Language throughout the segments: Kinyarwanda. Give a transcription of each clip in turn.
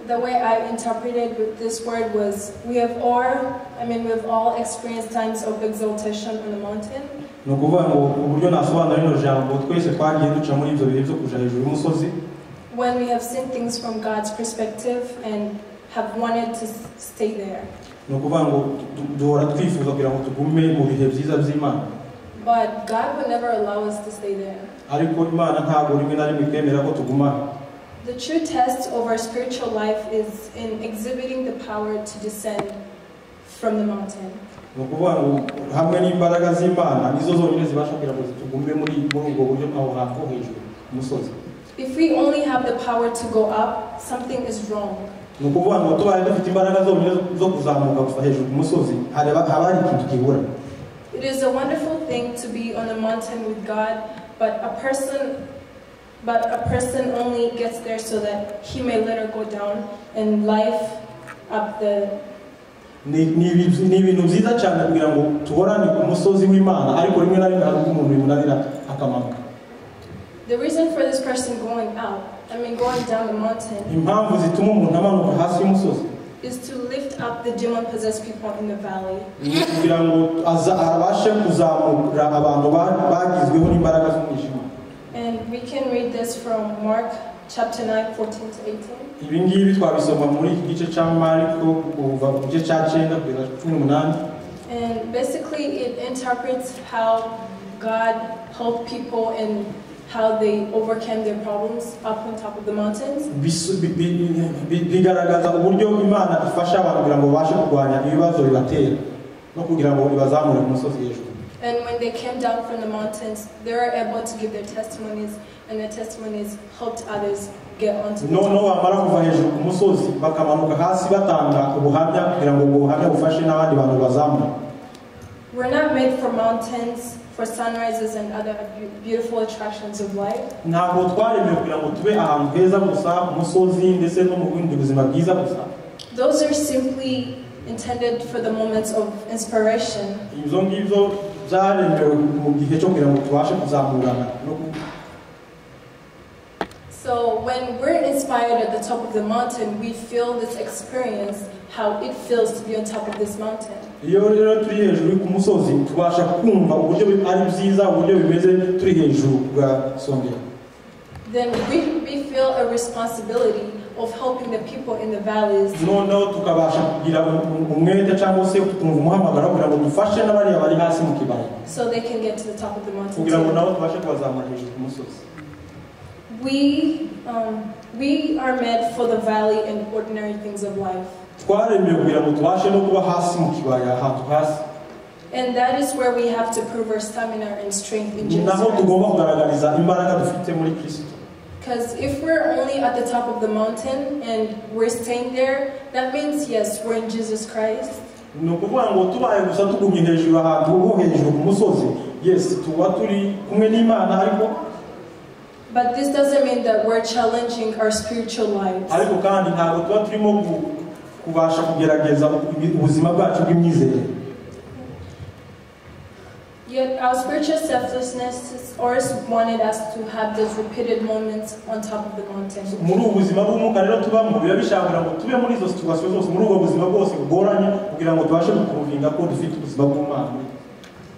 the way I interpreted with this word was we've all experienced times of exaltation on the mountain. No kuvuga ngo uburyo nasobanura rino jambo twese twagiye duca muri ibyo bihe byo kuja hejuru y'umusozi. When we have seen things from God's perspective and have wanted to stay there. No kuvuga ngo duhora twifuza kugira ngo tugume mu bihe byiza by'Imana. But God would never allow us to stay there. Ariko Imana ntabwo rimwe na rimwe ikemera ko tuguma. The true test of our spiritual life is in exhibiting the power to descend from the mountain. No kuvuga ngo hamwe n'imbaraga z'Imana nizo zonyine zibasha kugira ngo tugume muri ubwo buryo aho hantu hejuru umusozi. If we only have the power to go up, something is wrong. No kuvuga ngo tubaye dufite imbaraga zonyine zo kuzamuka gusa hejuru umusozi hari ikintu kibura. It is a wonderful thing to be on a mountain with God, but a person only gets there so that he may let her go down and life up the. Ni ibintu byiza cyane kugira ngo tuhorane ku musozi w'Imana ariko rimwe na rimwe hari umuntu bimunanira akamanuka. The reason for this person going down the mountain, impamvu zituma umuntu amanuka hasi y'umusozi, is to lift up the demon-possessed people in the valley. kugira ngo abashe kuzamura abantu bagizweho n'imbaraga z'umwijima. And we can read this from Mark chapter 9, 14 to 18. Ibi ngibi twabisoma muri iki gice cya Mariko kuva ku gice cya 9 kugeza 18. And basically it interprets how God helped people and how they overcame their problems up on top of the mountains. Bigaragaza uburyo Imana ifasha abantu kugira ngo bashe kurwanya ibibazo bibatera no kugira ngo ibazamure ku musozi hejuru. And when they came down from the mountains, they were able to give their testimonies, and their testimonies helped others get onto the top. No bamara kuva hejuru ku musozi bakamanuka hasi batanga ubuhamya kugira ngo ubuhamya bufashe n'abandi bantu bazamure. We're not made for mountains, for sunrises and other beautiful attractions of life. Ntabwo twaremewe kugira ngo tube ahantu heza gusa umusozi ndetse no mu bundi buzima bwiza gusa. Those are simply intended for the moments of inspiration. Ibyo ngibyo byaremewe mu gihe cyo kugira ngo tubashe kuzamurana. So when we're inspired at the top of the mountain, we feel this experience, how it feels to be on top of this mountain. Iyo rero turi hejuru ku musozi tubasha kumva uburyo ari byiza uburyo bimeze turi hejuru bwa songera. Then we feel a responsibility of helping the people in the valleys. No tukabasha kugira umwete cyangwa se tukumva umuhamagaro kugira ngo dufashe n'abari bari hasi mu kibaya. So they can get to the top of the mountain. Kugira ngo nabo tubashe kubazamura hejuru ku musozi. We are meant for the valley and ordinary things of life. And that is where we have to prove our stamina and strength in Jesus Christ. Because if we're only at the top of the mountain and we're staying there, that means yes, we're in Jesus Christ. But this doesn't mean that we're challenging our spiritual lives. Yet our spiritual selflessness has always wanted us to have those repeated moments on top of the mountain.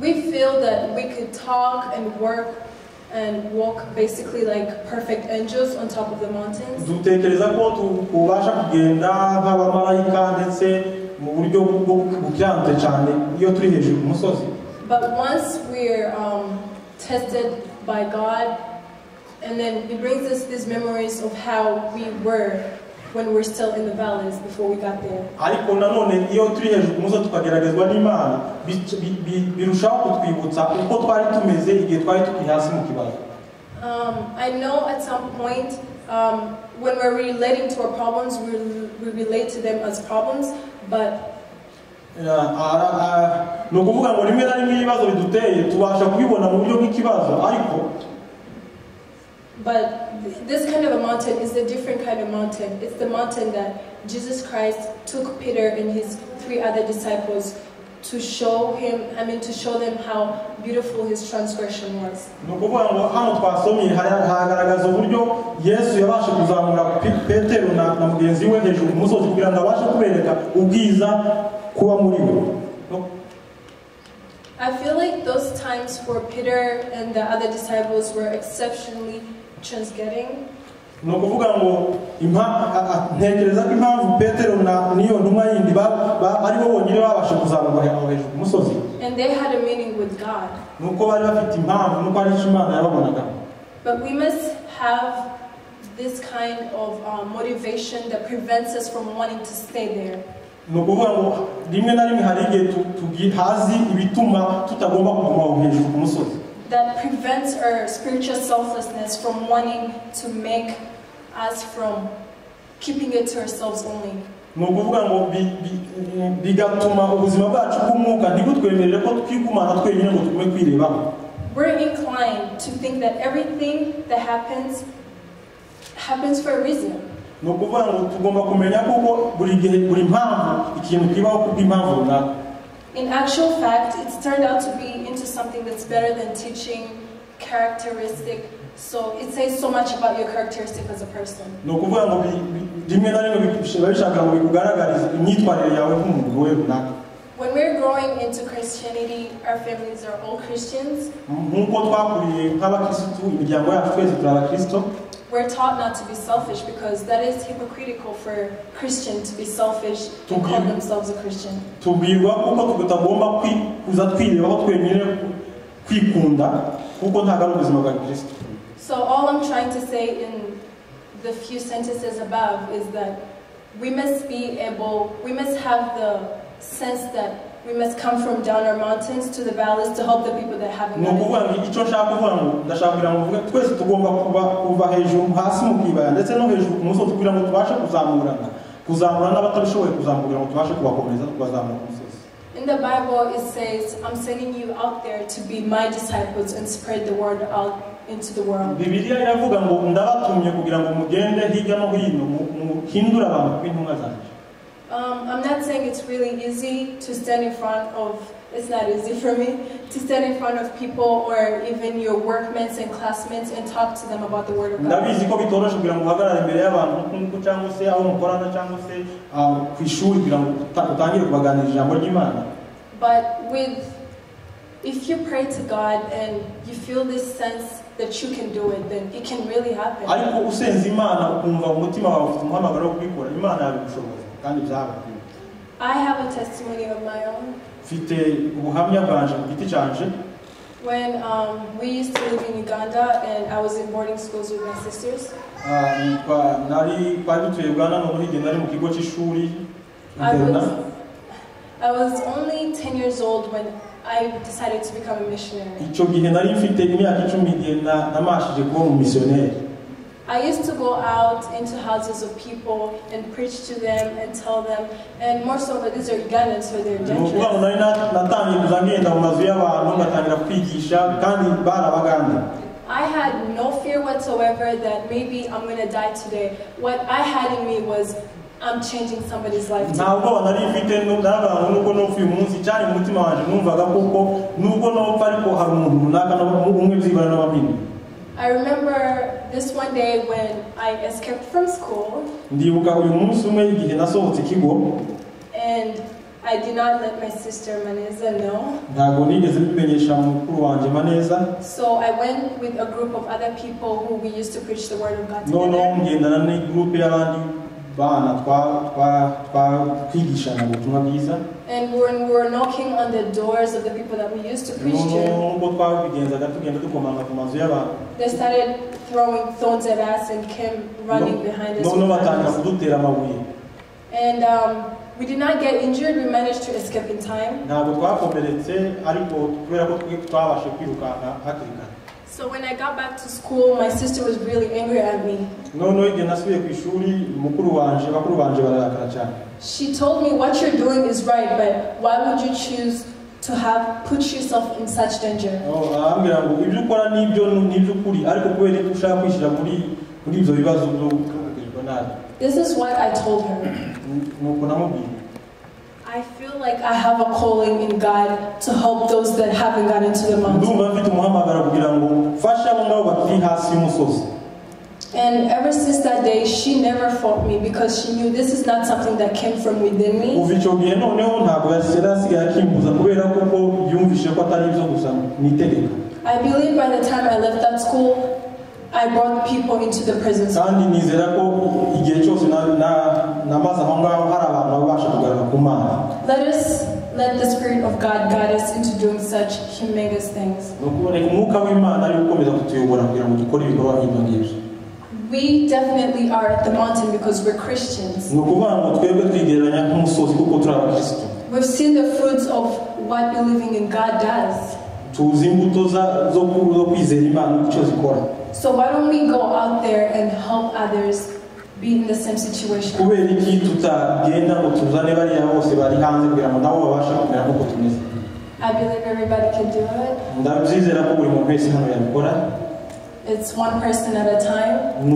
We feel that we could talk and work and walk basically like perfect angels on top of the mountains. But once we're tested by God, and then it brings us these memories of how we were when we're still in the valleys before we got there. I know at some point when we're relating to our problems, we relate to them as problems, but this kind of a mountain is a different kind of mountain. It's the mountain that Jesus Christ took Peter and his 3 other disciples to show them how beautiful his transgression was. Nukuvuga ngo hano twasomye hagaragaza uburyo Yesu yabashe kuzamura Petero na mugenzi we hejuru ku musozi kugira ngo abashe kubereka ubwiza kuba muri we. I feel like those times for Peter and the other disciples were exceptionally transgressing. Nukuvuga ngo ntekereza ko impamvu Petero na niyo ntumwa yindi ari bo bonyine babashe kuzamura hejuru ku musozi. And they had a meeting with God. Nuko bari bafite impamvu nuko ari Imana yababonaga. But we must have this kind of motivation that prevents us from wanting to stay there. Nukuvuga ngo rimwe na rimwe hari igihe tugihazi ibituma tutagomba kuguma hejuru ku musozi. That prevents our spiritual selflessness from wanting to make us from keeping it to ourselves only. Nukuvuga ngo bigatuma ubuzima bwacu bw'umwuka ntibutwemerere ko twigumana twenyine ngo tugume kwirebaho. We're inclined to think that everything that happens for a reason. Nukuvuga ngo tugomba kumenya kuko buri mpamvu ikintu kibaho kubw'impamvu runaka. In actual fact, it's turned out to be into something that's better than teaching characteristic. So it says so much about your characteristic as a person. Nukuvuga ngo rimwe na rimwe bishaka ngo bikugaragarize imyitwarire yawe nk'umuntu we runaka. When we're growing into Christianity, our families are all Christians. Nkuko twakuriye nk'abakristo imiryango yacu twese turi abakristo. We're taught not to be selfish because that is hypocritical for a Christian to be selfish and call themselves a Christian. Tubwirwa kuko tutagomba kuza twirebaho twenyine kwikunda kuko ntago ari ubuzima bwa Kristo. So all I'm trying to say in the few sentences above is that we must have the sense that we must come from down our mountains to the valleys to help the people that haven't got it. Icyo nshaka kuvuga ngo ndashaka ngo twese tugomba kuva hejuru hasi mu kibaya ndetse no hejuru ku musozi kugira ngo tubashe kuzamura n'abatabishoboye kuzamura ngo tubashe kubakomeza kubazamura ku musozi. In the Bible it says, I'm sending you out there to be my disciples and spread the word out into the world. Bibiliya iravuga ngo ndabatumye kugira ngo mugende hirya no hino muhindura abantu kw'intumwa zanjye. I'm not saying it's really easy to stand in front of, it's not easy for me, to stand in front of people or even your workmates and classmates and talk to them about the word of God. Ndabizi ko bitoroshe kugira ngo uhagarare imbere y'abantu nk'uko cyangwa se aho mukorana cyangwa se ku ishuri kugira ngo utangire kubaganira ijambo ry'Imana. But if you pray to God and you feel this sense that you can do it, then it can really happen. Ariko usenze Imana ukumva umutima wawe ufite umuhamagaro wo kubikora Imana yabigushoboza. I have a testimony of my own. When we used to live in Uganda and I was in boarding schools with my sisters. I was only 10 years old when I decided to become a missionary. I used to go out into houses of people and preach to them and tell them, and more so, but these are Ugandans, so they're dangerous. I had no fear whatsoever that maybe I'm going to die today. What I had in me was, I'm changing somebody's life today. I remember this one day when I escaped from school, and I did not let my sister Maneza know. So I went with a group of other people who we used to preach the word of God together. And when we were knocking on the doors of the people that we used to preach to, they started throwing stones at us and came running behind us. And we did not get injured, we managed to escape in time. So when I got back to school, my sister was really angry at me. She told me what you're doing is right, but why would you choose to have put yourself in such danger? This is what I told her. I I feel like I have a calling in God to help those that haven't gotten to the mountain. And ever since that day, she never fought me because she knew this is not something that came from within me. I believe by the time I left that school, I brought people into the presence of God. Let the Spirit of God guide us into doing such humongous things. We definitely are at the mountain because we're Christians. We've seen the fruits of what believing in God does. So why don't we go out there and help others be in the same situation? I believe everybody can do it. It's one person at a time.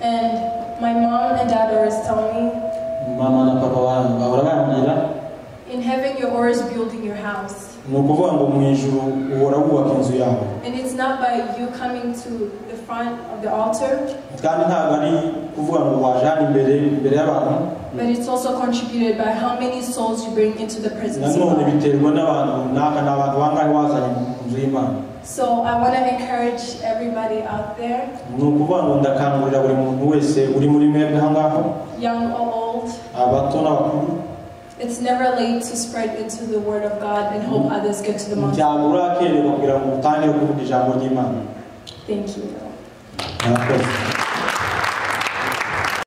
And my mom and dad always tell me, in heaven you're always building your house. And it's not by you coming to the front of the altar, but it's also contributed by how many souls you bring into the presence of God. So I want to encourage everybody out there, young or old. It's never late to spread into the Word of God and help others get to the mountain. Thank you.